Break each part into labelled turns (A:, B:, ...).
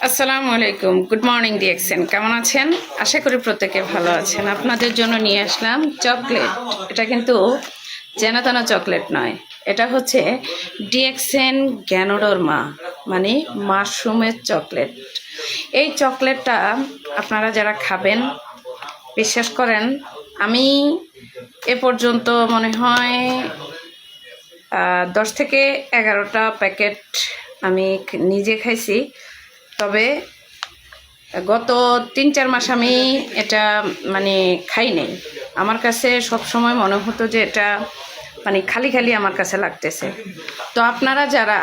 A: আসসালামু আলাইকুম, good morning DXN. কেমন আছেন? আশা করি প্রত্যেকে ভালো আছেন। আপনাদের জন্য নিয়ে আসলাম চকলেট। এটা কিন্তু যেন চকলেট নয়, এটা হচ্ছে ডিএক্সএন গ্যানোডরমা, মানে মাশরুমের চকলেট। এই চকলেটটা আপনারা যারা খাবেন, বিশ্বাস করেন, আমি এ পর্যন্ত মনে হয় 10 থেকে 11টা প্যাকেট আমি নিজে খাইছি। তবে গত 3-4 মাস আমি এটা মানে খাই নাই। আমার কাছে সব সময় মনে হতো যে এটা মানে খালি খালি আমার কাছে লাগতেছে। তো আপনারা যারা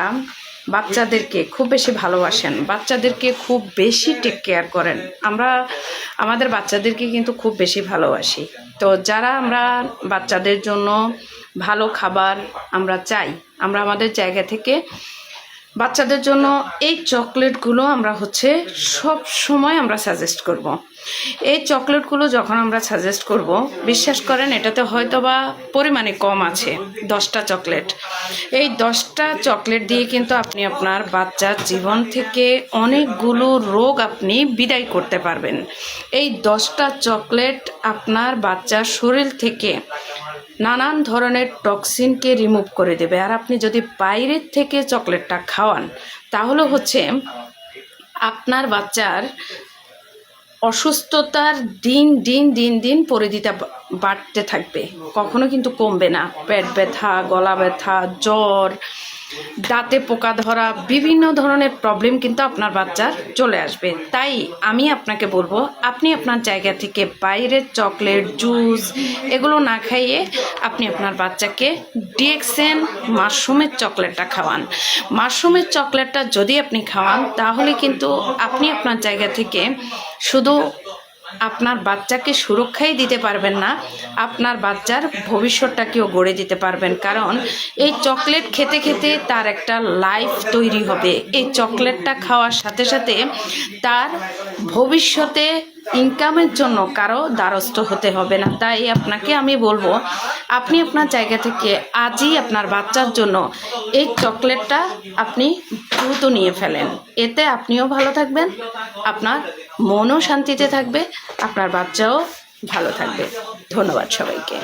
A: বাচ্চাদেরকে খুব বেশি ভালোবাসেন, বাচ্চাদেরকে খুব বেশি টেক কেয়ার করেন, আমরা আমাদের বাচ্চাদেরকে কিন্তু খুব বেশি ভালোবাসি। তো যারা আমরা বাচ্চাদের জন্য ভালো খাবার আমরা চাই, আমরা আমাদের জায়গা থেকে বাচ্চাদের জন্য এই চকলেটগুলো আমরা সব সময় আমরা সাজেস্ট করব। এই চকলেটগুলো যখন আমরা সাজেস্ট করব, বিশ্বাস করেন এটাতে হয়তো বা পরিমাণে কম আছে 10টা চকলেট। এই 10টা চকলেট দিয়ে কিন্তু আপনি আপনার বাচ্চার জীবন থেকে অনেকগুলো রোগ আপনি বিদায় করতে পারবেন। এই 10টা চকলেট আপনার বাচ্চার শরীর থেকে নানান ধরনের টক্সিনকে রিমুভ করে দেবে। আর আপনি যদি বাইরের থেকে চকলেটটা খাওয়ান, তাহলে আপনার বাচ্চার অসুস্থতার দিন পরিধিটা বাড়তে থাকবে, কখনো কিন্তু কমবে না। পেট ব্যথা, গলা ব্যথা, জ্বর, দাঁতে পোকা ধরা, বিভিন্ন ধরনের প্রবলেম কিন্তু আপনার বাচ্চার চলে আসবে। তাই আমি আপনাকে বলবো, আপনি আপনার জায়গা থেকে বাইরের চকলেট, জুস এগুলো না খাইয়ে আপনি আপনার বাচ্চাকে ডিএক্সএন মাশরুমের চকলেটটা খাওয়ান। মাশরুমের চকলেটটা যদি আপনি খাওয়ান, তাহলে কিন্তু আপনি আপনার জায়গা থেকে শুধু আপনার বাচ্চাকে সুরক্ষাই দিতে পারবেন না, আপনার বাচ্চার ভবিষ্যৎটাকেও গড়ে দিতে পারবেন। কারণ এই চকলেট খেতে খেতে তার একটা লাইফ তৈরি হবে। এই চকলেটটা খাওয়ার সাথে সাথে তার ভবিষ্যতে ইনকামের জন্য কারো দ্বারস্থ হতে হবে না। তাই আপনাকে আমি বলবো, আপনি আপনার জায়গা থেকে আজই আপনার বাচ্চার জন্য এই চকলেটটা আপনি দ্রুত নিয়ে ফেলেন। এতে আপনিও ভালো থাকবেন, আপনার মনও শান্তিতে থাকবে, আপনার বাচ্চাও ভালো থাকবে। ধন্যবাদ সবাইকে।